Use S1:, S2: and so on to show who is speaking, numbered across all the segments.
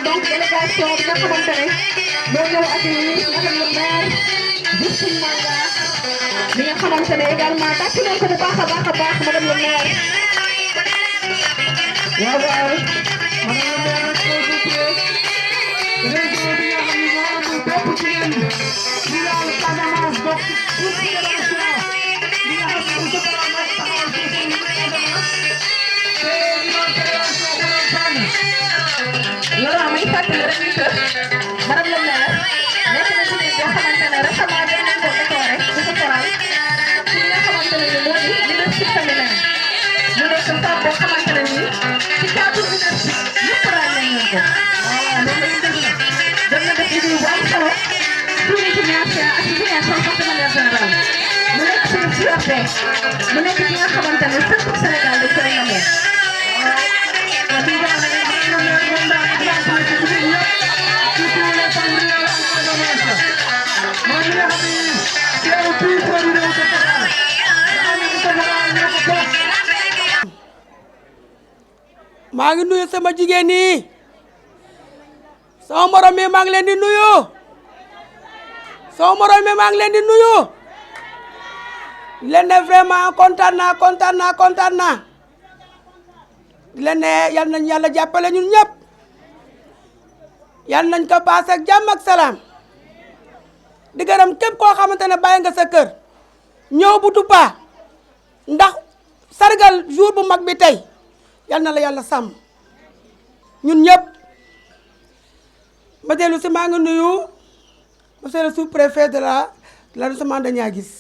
S1: Donc délégation bi nga xamante ne moo ñëw accueillir madame le maire Justine Manga bi nga xamante ne également tàcc nañ ko bu baax a baax madame le maire waaw waaw madame le maire région bi nga xam ne moo amul bépp jigéen di daal Casamance bokk pour fédération bi nga xam ne mu taxawal Laurent may fàttali rek ni que madame le maire nekk na jigéen boo xamante ne récemment dañ leen ko décoré bu ko faral ci li nga xamante ne nii moo di leadership féminin mu nekk femme boo xamante ne nii ci cadre leadership ñëpp ràññee nañ ko voilà loolu la ñu déglu dañ la def liggéey bu am solo suñu ci ñaar ak ci ñaar son porte manière générale mu nekk suñu fierté mu nekk ci nga xamante ne fépp Sénégal dañ koy namoo
S2: maa ngi nuyu sama jigéen ñi sama morom mi maa ngi leen di nuyu sama morom mi maa ngi leen di nuyu leen ne vraiment kontaan naa leen ne yal nañ yàlla jàppale ñun ñëpp yal nañ ko paase ak jàmm ak salaam di gërëm képp koo xamante ne bàyyi nga sa kër ñëw bu Touba ndax sargal jour bu mag bi tey yal na la yàlla sàmm ñun ñëpp ma dellu si maa ngi nuyu monsieur le sous-préfet de l'arrondissement de Niaguis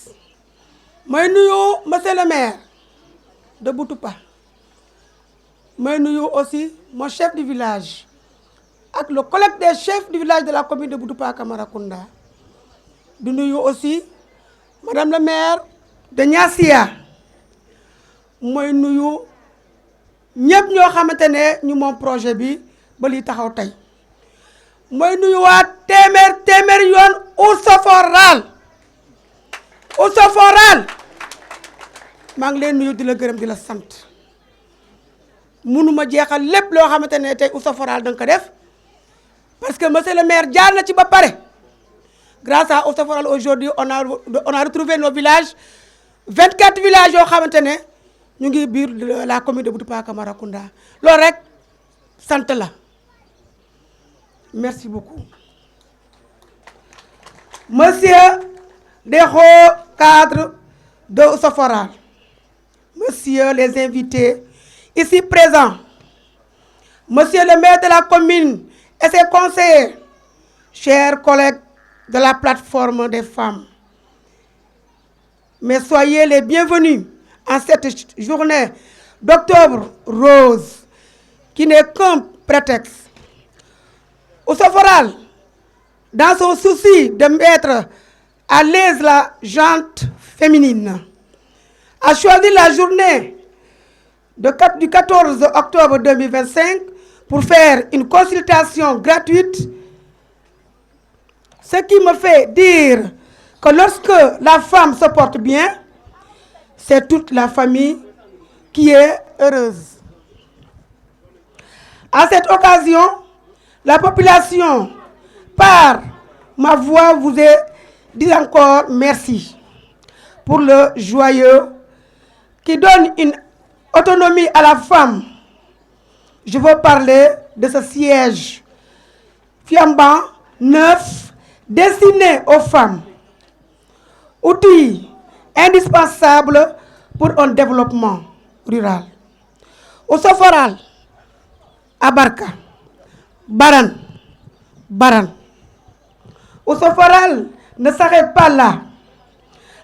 S2: may nuyu monsieur le maire de Boutoupa may nuyu aussi mon chef du village ak le collègue des chefs du village de la commune de Boutoupa Camaracounda di nuyu aussi madame la maire de Niassia mooy nuyu ñëpp ñoo xamante ne ñu moom projet bi ba lii taxaw tey mooy nuyu waa téeméer yoon Ousso-Foral maa ngi leen nuyu di la gërëm di la sant mënuma jeexal lépp loo xamante ne tey Ousso-Foral danga ko def parce que monsieur le maire jaar na ci ba pare grâce à Ousso-Foral aujourd'hui on a retrouvé nos villages 24 villages yoo xamante ne ñu ngi biir la commune de Boutoupa Camaracounda loolu rek sant la merci beaucoup monsieur des hauts cadres de Ousso-Foral, monsieur les invités ici présents, monsieur le maire de la commune et ses conseillers, chers collègues de la plateforme des femmes, mais soyez les bienvenus en cette journée d'octobre rose qui n'est qu'un prétexte. Ousso-Foral, dans son souci de mettre à l'aise la gente féminine, a choisi la journée du 14 octobre 2025 pour faire une consultation gratuite, ce qui me fait dire que lorsque la femme se porte bien, c'est toute la famille qui est heureuse. À cette occasion, la population, par ma voix, vous dit encore merci pour le joyeux qui donne une autonomie à la femme. Je veux parler de ce siège flambant neuf destiné aux femmes, outil indispensable pour un développement rural. Ousso-Foral, Abarka, Baran. Ousso-Foral ne s'arrête pas là.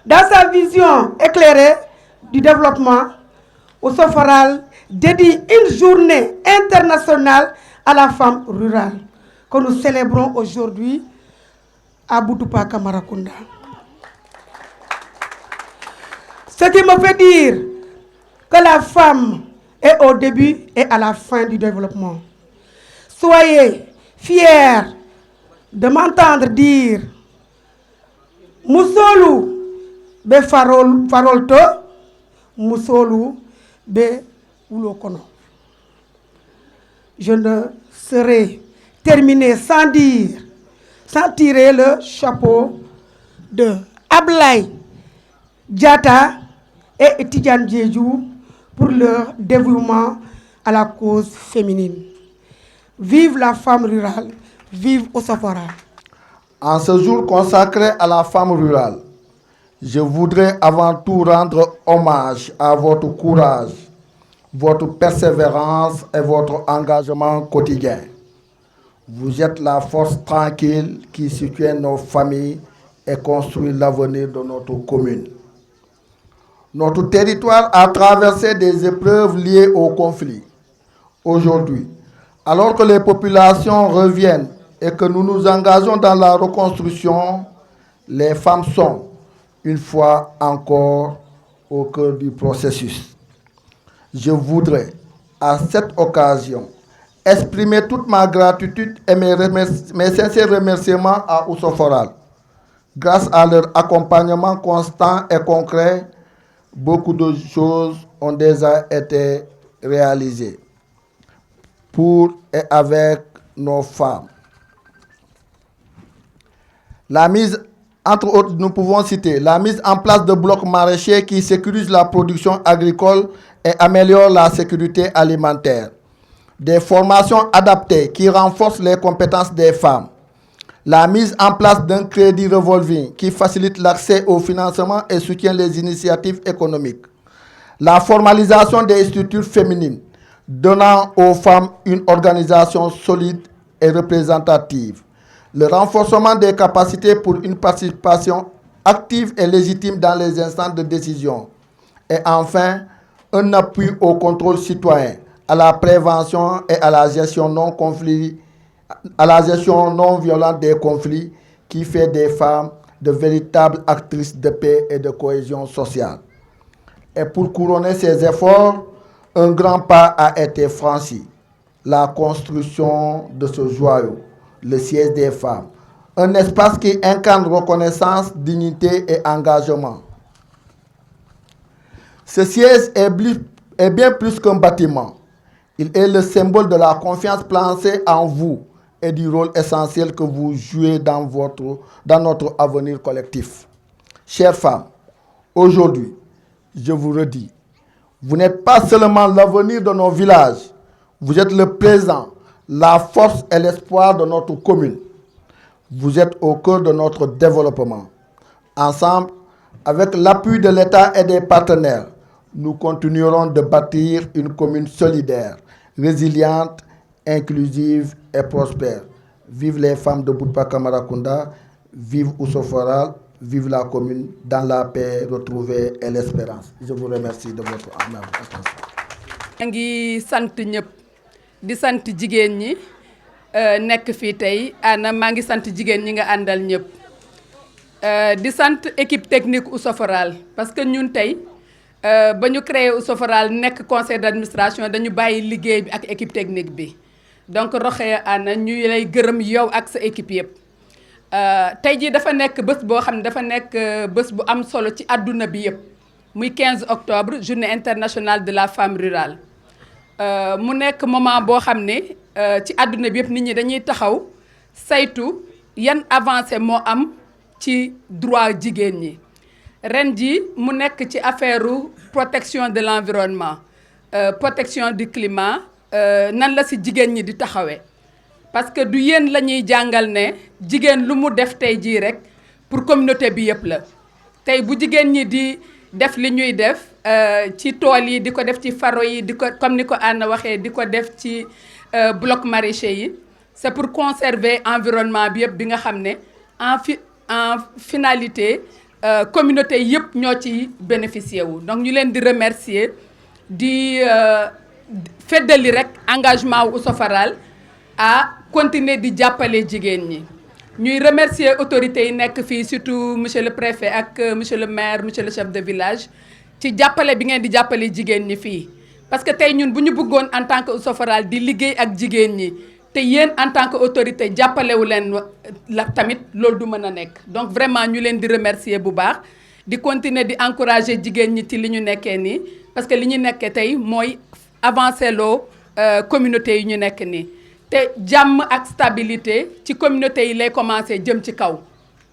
S2: Dans sa vision éclairée du développement, Ousso-Foral dédie une journée internationale à la femme rurale que nous célébrons aujourd'hui à Boutoupa Camaracounda. Ce qui me fait dire que la femme est au début et à la fin du développement. Soyez fiers de m'entendre dire Musolu be farolto, Musolu be ulokono. Je ne serai terminé sans tirer le chapeau de Ablaye Diatta et Tidjane Diédhiou pour leur dévouement à la cause féminine. Vive la femme rurale, vive Ousso-Foral.
S3: En ce jour consacré à la femme rurale, je voudrais avant tout rendre hommage à votre courage, votre persévérance et votre engagement quotidien. Vous êtes la force tranquille qui soutient nos familles et construit l'avenir de notre commune. Notre territoire a traversé des épreuves liées au conflit. Aujourd'hui, alors que les populations reviennent et que nous nous engageons dans la reconstruction, les femmes sont, une fois encore, au cœur du processus. Je voudrais, à cette occasion, exprimer toute ma gratitude et mes sincères remerciements à Ousso-Foral. Grâce à leur accompagnement constant et concret, beaucoup de choses ont déjà été réalisées pour et avec nos femmes. Entre autres, nous pouvons citer la mise en place de blocs maraîchers qui sécurisent la production agricole et améliorent la sécurité alimentaire. Des formations adaptées qui renforcent les compétences des femmes. La mise en place d'un crédit revolving qui facilite l'accès au financement et soutient les initiatives économiques. La formalisation des structures féminines, donnant aux femmes une organisation solide et représentative. Le renforcement des capacités pour une participation active et légitime dans les instances de décision. Et enfin, un appui au contrôle citoyen à la prévention et à la gestion non violente des conflits qui fait des femmes de véritables actrices de paix et de cohésion sociale. Et pour couronner ces efforts, un grand pas a été franchi, la construction de ce joyau, le siège des femmes, un espace qui incarne reconnaissance, dignité et engagement. Ce siège est bien plus qu'un bâtiment. Il est le symbole de la confiance placée en vous et du rôle essentiel que vous jouez dans notre avenir collectif. Chères femmes, aujourd'hui, je vous redis, vous n'êtes pas seulement l'avenir de nos villages, vous êtes le présent, la force et l'espoir de notre commune. Vous êtes au cœur de notre développement. Ensemble, avec l'appui de l'État et des partenaires, nous continuerons de bâtir une commune solidaire, résiliente, inclusive et prospère. Vive les femmes de Boutpa Camaracounda, vive Ousso Foral, vive la commune dans la paix retrouvée et l'espérance. Je vous remercie de votre attention.
S4: maa ngi sant ñëpp di sant jigéen ñi nekk fii tey ana maa ngi sant jigéen ñi nga àndal ñëpp di sant équipe technique Ousso Foral parce que ñun tey ba ñu créé Ousso Foral nekk conseil d'administration dañu bàyyi liggéey bi ak équipe technique bi donc Rokhaya ana ñu lay gërëm yow ak sa équipe yëpp tey jii dafa nekk bés boo xam ne dafa nekk bés bu am solo ci àdduna bi yëpp muy 15 octobre journée internationale de la femme rurale mu nekk moment boo xam ne ci àdduna bi yëpp nit ñi dañuy taxaw saytu yan avancée moo am ci droit jigéen ñi ren ji mu nekk ci affaire protection de l'environnement protection du climat nan la si jigéen ñi di taxawee parce que du yéen la ñuy jàngal ne jigéen lu mu def tey jii rek pour communauté bi yëpp la tey bu jigéen ñi di def li ñuy def ci tool yi di ko def ci faro yi di ko comme ni ko Anna waxee di ko def ci bloc maraîcher yi c'est pour conserver environnement bi yëpp bi nga xam ne en finalité communauté yëpp ñoo ci bénéficier wu donc ñu leen di remercier di feddali rek engagement wu Ousso Foral à continuer di jàppale jigéen ñi ñuy remercier autorités yi nekk fii surtout monsieur le préfet ak monsieur le maire monsieur le chef de village ci jàppale bi ngeen di jàppale jigéen ñi fii parce que tey ñun bu ñu bëggoon en tant que Ousso Foral di liggéey ak jigéen ñi te yéen en tant que autorité jàppalewu leen la tamit loolu du mën a nekk donc vraiment ñu leen di remercier bu baax di continuer di encourager jigéen ñi ci li ñu nekkee nii parce que li ñu nekkee tey mooy avancer loo communauté yi ñu nekk nii te jàmm ak stabilité ci communauté yi lay commencer jëm ci kaw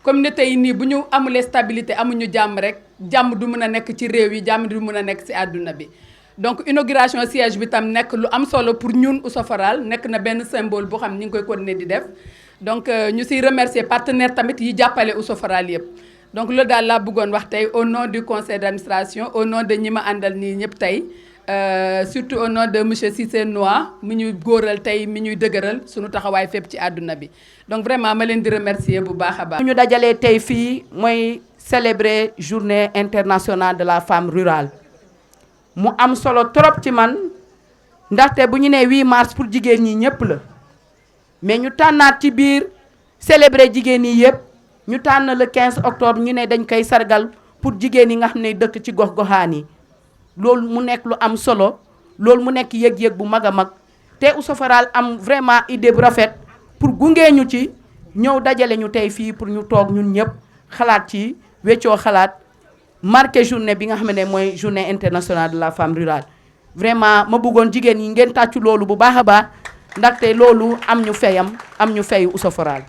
S4: communauté yi nii bu ñu amulee stabilité amuñu jàmm rek jàmm du mën a nekk ci réew yi jàmm du mën a nekk ci àdduna bi donc inauguration siège bi tam nekk lu am solo pour ñun Ousso Foral nekk na benn symbole boo xam ni ñu ngi koy continuer di def donc ñu siy remercier partenaires tamit yi jàppale Ousso Foral yëpp donc loolu daal laa bëggoon wax tey au nom du conseil d'administration au nom de ñi ma àndal nii ñëpp tey surtout au nom de monsieur Cissé Noa mi ñuy góoral tey mi ñuy dëgëral suñu taxawaay fépp ci àdduna bi donc vraiment ma leen di remercier bu baax a baax.
S5: ñu dajalee tey fii mooy célébrer journée internationale de la femme rurale mu am solo trop ci man ndaxte bu ñu nee 8 mars pour jigéen ñi ñëpp la mais ñu tànnaat ci biir célébrer jigéen ñi yëpp ñu tànn le 15 octobre ñu ne dañ koy sargal pour jigéen yi nga xam ne dëkk ci gox-goxaan yi. loolu mu nekk lu am solo loolu mu nekk yëg-yëg bu mag a mag te Ousso Foral am vraiment idée bu rafet pour gungee ñu ci ñëw dajale ñu tey fii pour ñu toog ñun ñëpp xalaat ci weccoo xalaat marqué journée bi nga xam ne mooy journée internationale de la femme rurale. vraiment ma bëggoon jigéen yi ngeen tàccu loolu bu baax a baax ndaxte loolu am ñu fayu Ousso Foral.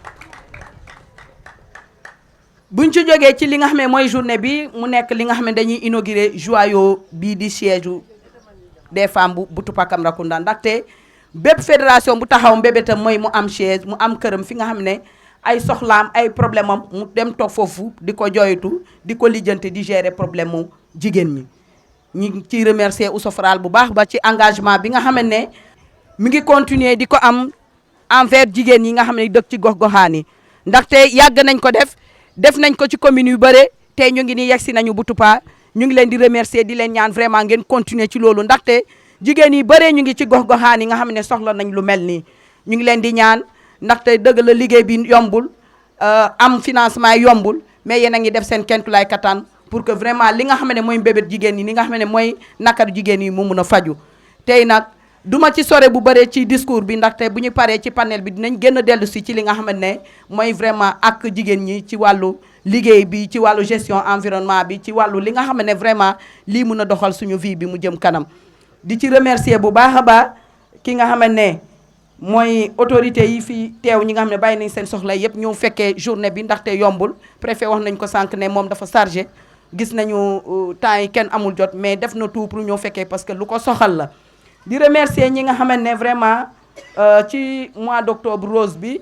S5: buñ ci jógee ci li nga xam ne mooy journée bi mu nekk li nga xam ne dañuy inaugurer joyau bii di siège des femmes bu Boutoupa Camaracounda ndaxte bépp fédération bu taxaw mbébétam mooy mu am siège mu am këram fi nga xam ne ay soxlaam ay problème am mu dem toog foofu di ko jooytu di ko lijjanti di gérer problème mu jigéen ñi. ñu ngi ciy remercier Ousso Foral bu baax ba ci engagement bi nga xam ne mi ngi continuer di ko am envers jigéen yi nga xam ne dëkk ci gox-goxaan yi ndaxte yàgg nañ ko def nañ ko ci commune yu bëre tey ñu ngi nii yegsi nañu Boutoupa ñu ngi leen di remercier di leen ñaan vraiment ngeen continuer ci loolu ndaxte jigéen yi bëree ñu ngi ci gox-goxaan yi nga xam ne soxla nañ lu mel nii ñu ngi leen di ñaan ndaxte dëgg la liggéey bi yombul am financement yombul mais yéen a ngi def seen kentulaay kattan pour que vraiment li nga xam ne mooy mbébét jigéen ñi li nga xam ne mooy nakar jigéen yi mu mun a faju tey nag duma ci sore bu bëree ci discours bi ndaxte bu ñu paree ci panel bi dinañ gën a dellu si ci li nga xam ne mooy vraiment ak jigéen ñi ci wàllu liggéey bi ci wàllu gestion environnement bi ci wàllu li nga xam ne vraiment lii mun a doxal suñu vie bi mu jëm kanam di ci remercier bu baax a baax ki nga xam ne mooy autorité yi fi teew ñi nga xam ne bàyyi nañ seen soxla yëpp ñëw fekkee journée bi ndaxte yombul préfet wax nañ ko sànq ne moom dafa chargé gis nañu temps yi kenn amul jot mais def na tout pour ñëw fekkee parce que lu ko soxal la di remercier ñi nga xamante ne vraiment ci mois d'octobre rose bi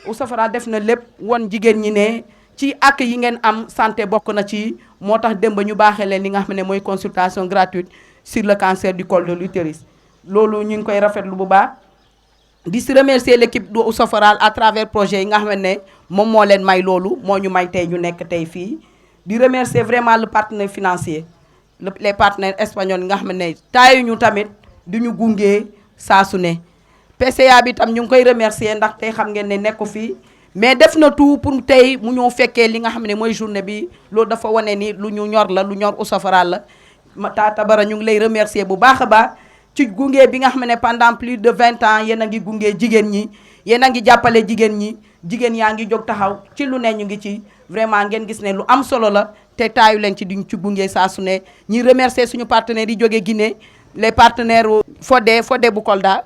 S5: Ousafara def na lépp won jigéen ñi ne ci ak yi ngeen am santé bokk na ci moo tax démb ñu baaxee leen li nga xam ne mooy consultation gratuite sur le cancer du col de l'utérus loolu ñu ngi koy rafetlu bu baax di si remercier l'équipe de Ousafara à travers projet yi nga xam ne moom moo leen may loolu moo ñu may tey ñu nekk tey fii di remercier vraiment le partenaire financier les partenaires espagnols yi nga xam ne taayu ñu tamit di ñu gunge saa su ne PCA bi tam ñu ngi koy remercier ndax tey xam ngeen ne nekku fii mais def na tout pour tey mu ñëw fekkee li nga xam ne mooy journée bi loolu dafa wane ni lu ñu ñor la lu ñor Ousafara la Tata Bara ñu ngi lay remercier bu baax a baax ci gunge bi nga xam ne pendant plus de 20 ans yéen a ngi gunge jigéen ñi yéen a ngi jàppale jigéen ñi jigéen yaa ngi jóg taxaw ci lu ne ñu ngi ci vraiment ngeen gis ne lu am solo la te taayu leen ci duñ ci gunge saa su ne ñuy remercier suñu partenaires yi jógee Guinée les partenaires Fodé bu Kolda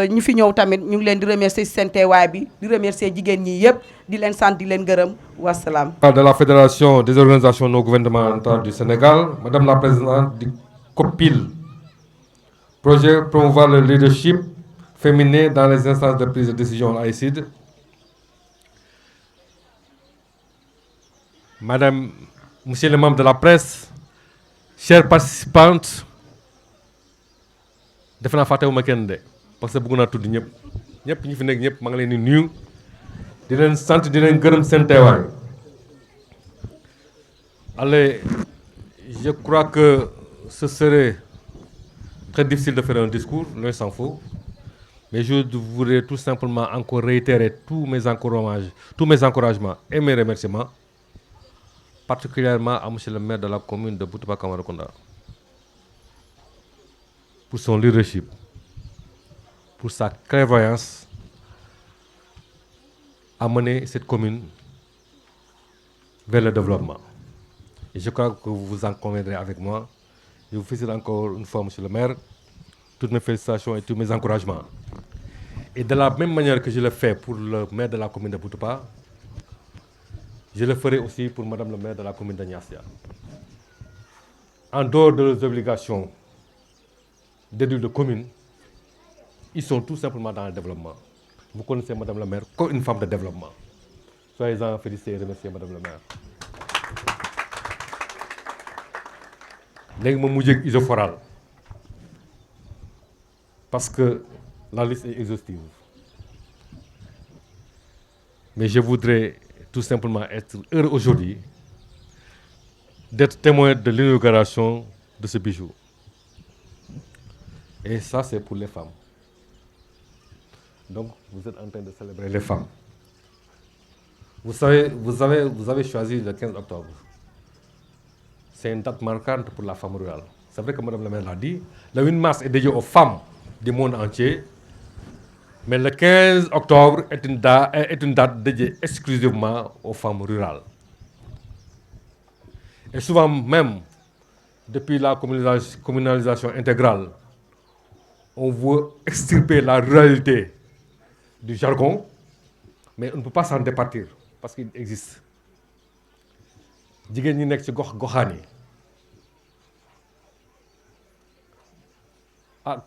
S5: ñu fi ñëw tamit ñu ngi leen di remercier ci seen teewaay bi di remercier jigéen ñi yëpp di leen sant di leen gërëm wasalaam.
S6: De la Fédération des organisations non gouvernementales du Sénégal, Madame la Présidente du COPIL, projet promouvoir le leadership féminin dans les instances de prise de décision à l'AICID. Madame, Monsieur les membres de la presse, chères participantes, defe naa fàttewuma kenn de parce que bëgg naa tudd ñëpp ñi fi nekk ñëpp maa ngi leen di nuyu di leen sant di leen gërëm seen teewaay. Allez, je crois que ce serait très difficile de faire un discours, loin s'en faut, mais je voudrais tout simplement encore réitérer tous mes encouragements et mes remerciements, particulièrement à monsieur le maire de la commune de Boutoupa Camaracounda, pour son leadership, pour sa clairvoyance à mener cette commune vers le développement. Et je crois que vous en conviendrez avec moi. Je vous félicite encore une fois, monsieur le maire, toutes mes félicitations et tous mes encouragements. Et de la même manière que je le fais pour le maire de la commune de Boutoupa, je le ferai aussi pour madame le maire de la commune de Niassia. En dehors de leurs obligations d'élu de commune, ils sont tout simplement dans le développement. Vous connaissez madame la maire comme une femme de développement. Soyez-en félicités et remerciez madame le maire. Léegi ma mujjee ak Isoforal parce que la liste est exhaustive. Mais je voudrais tout simplement être heureux aujourd'hui d'être témoin de l'inauguration de ce bijou. Et ça, c'est pour les femmes. Donc, vous êtes en train de célébrer les femmes. Vous savez, vous avez choisi le 15 octobre. C'est une date marquante pour la femme rurale. C'est vrai que Madame la maire l'a dit. Le 8 mars est dédié aux femmes du monde entier. Mais le 15 octobre est une date dédiée exclusivement aux femmes rurales. Et souvent même, depuis la communalisation intégrale, on veut extirper la ruralité du jargon, mais on ne peut pas s'en départir parce qu'il existe. Jigéen ñi nekk ci goxaan yi ah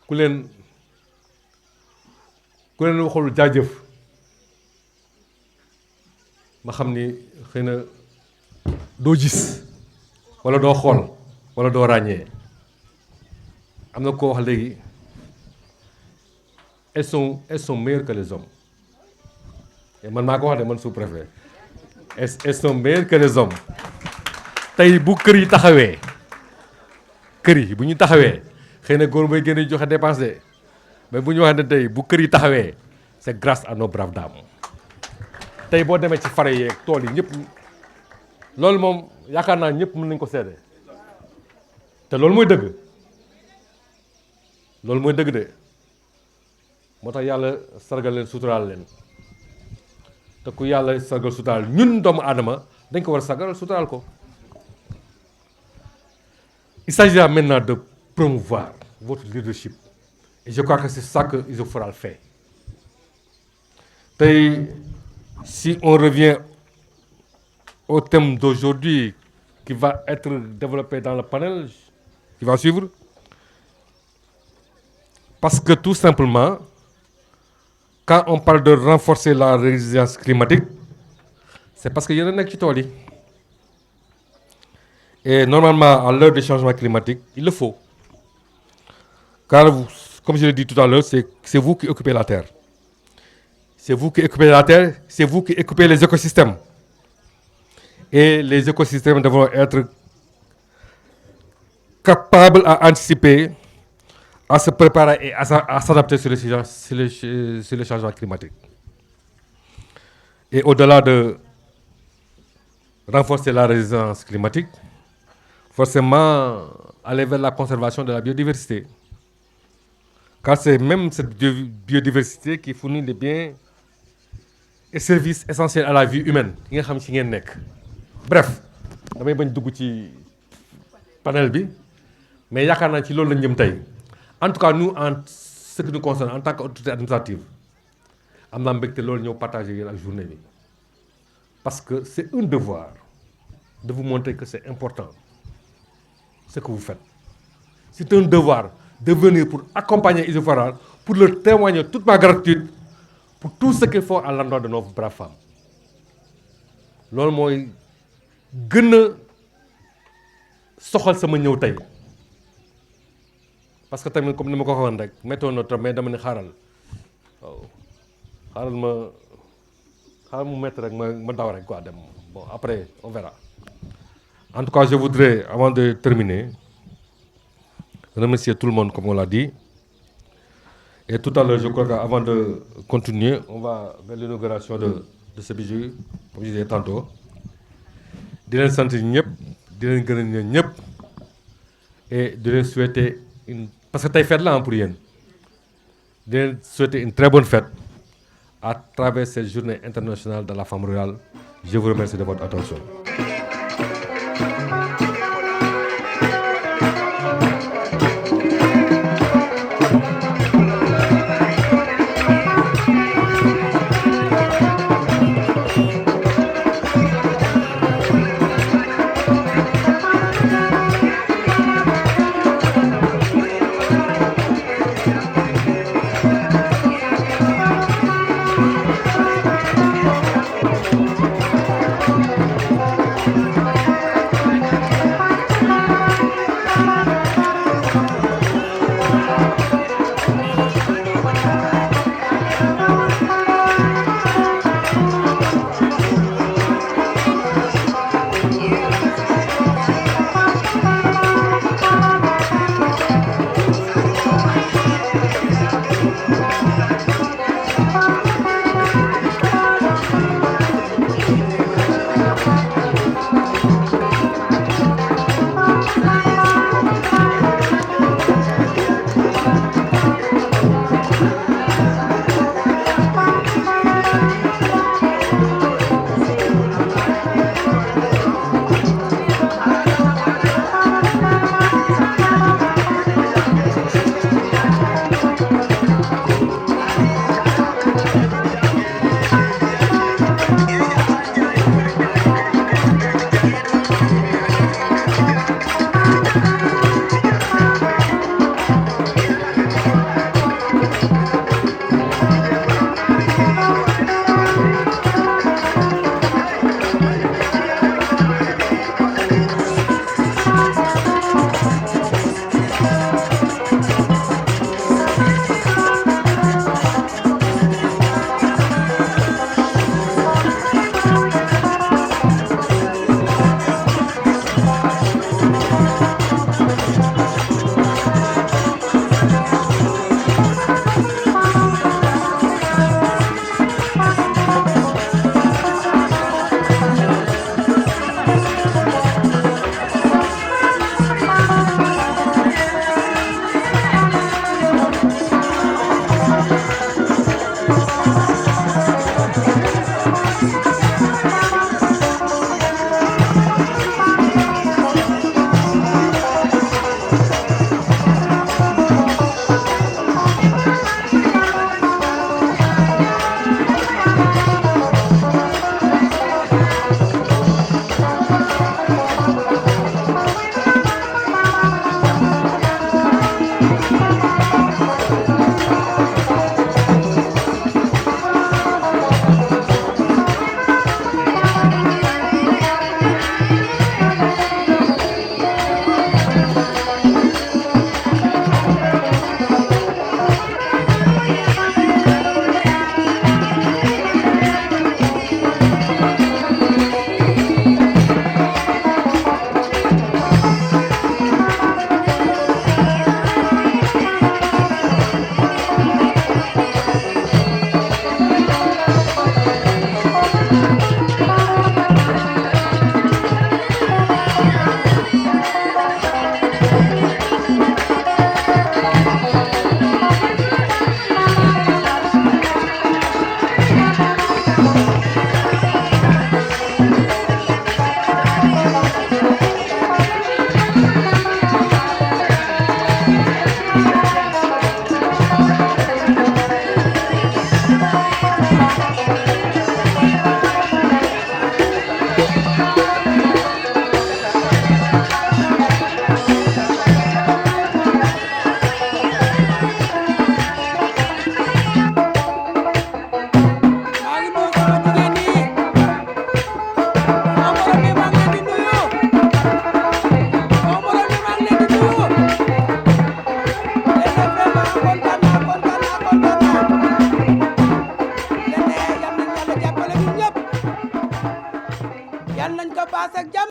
S6: ku leen waxul jaajëf ma xam ni xëy na doo gis walla doo xool walla doo ràññee am na koo wax léegi elles sont meilleures que les hommes et man maa ko wax de man sous-préfet elles sont meilleures que les hommes tey bu kër yi taxawee kër yi bu ñu taxawee xëy na góor mooy génn joxe dépense de mais bu ñu waxee ne tey bu kër yi taxawee c'est grâce à nos braves dames tey boo demee ci fare yeeg tool yi ñëpp loolu moom yaakaar naa ñëpp mën nañu ko seede te loolu mooy dëgg de moo tax yàlla sargal leen suturaal leen te ku yàlla sargal suturaal ñun doomu aadama dañ ko war a sargal suturaal ko. Il s'agira maintenant de promouvoir votre leadership et je crois que c'est ça que Issoufou fait. Si on revient au thème d'aujourd'hui qui va être développé dans le panel qui va suivre, parce que tout simplement, quand on parle de renforcer la résilience climatique, c'est parce qu'il y en a qui sont. Et normalement, à l'heure des changements climatiques, il le faut. Car, comme je l'ai dit tout à l'heure, c'est vous qui occupez la Terre. C'est vous qui occupez la Terre, c'est vous qui occupez les écosystèmes. Et les écosystèmes devront être capables à anticiper, à se préparer et à s'adapter sur les changements climatiques. Et au-delà de renforcer la résilience climatique, forcément aller vers la conservation de la biodiversité. Car c'est même cette biodiversité qui fournit les biens et services essentiels à la vie humaine. Bref, je vais vous dire panel bi, mais je pense que c'est en tout cas, nous, en ce qui nous concerne, en tant qu'autorité administrative, nous avons partagé la journée. Parce que c'est un devoir de vous montrer que c'est important ce que vous faites. C'est un devoir de venir pour accompagner Issoufou, pour leur témoigner toute ma gratitude pour tout ce qu'ils font à l'endroit de nos braves femmes. C'est ce que je soxal sama ñëw tey parce que tamit comme ni ma ko waxoon rek météo na trop mais dama ne xaaral mu métti rek ma daw rek quoi dem bon après on verra. En tout cas, je voudrais, avant de terminer, remercier tout le monde, comme on l'a dit. Et tout à l'heure, je crois qu'avant de continuer, on va vers l'inauguration de ce bijou, comme je disais tantôt. De les sentir de les gagner et de les souhaiter une... Parce que tu as fait là pour rien. De les souhaiter une très bonne fête à travers cette journée internationale de la femme rurale. Je vous remercie de votre attention.
S2: yal nañ ko paase ak jàmm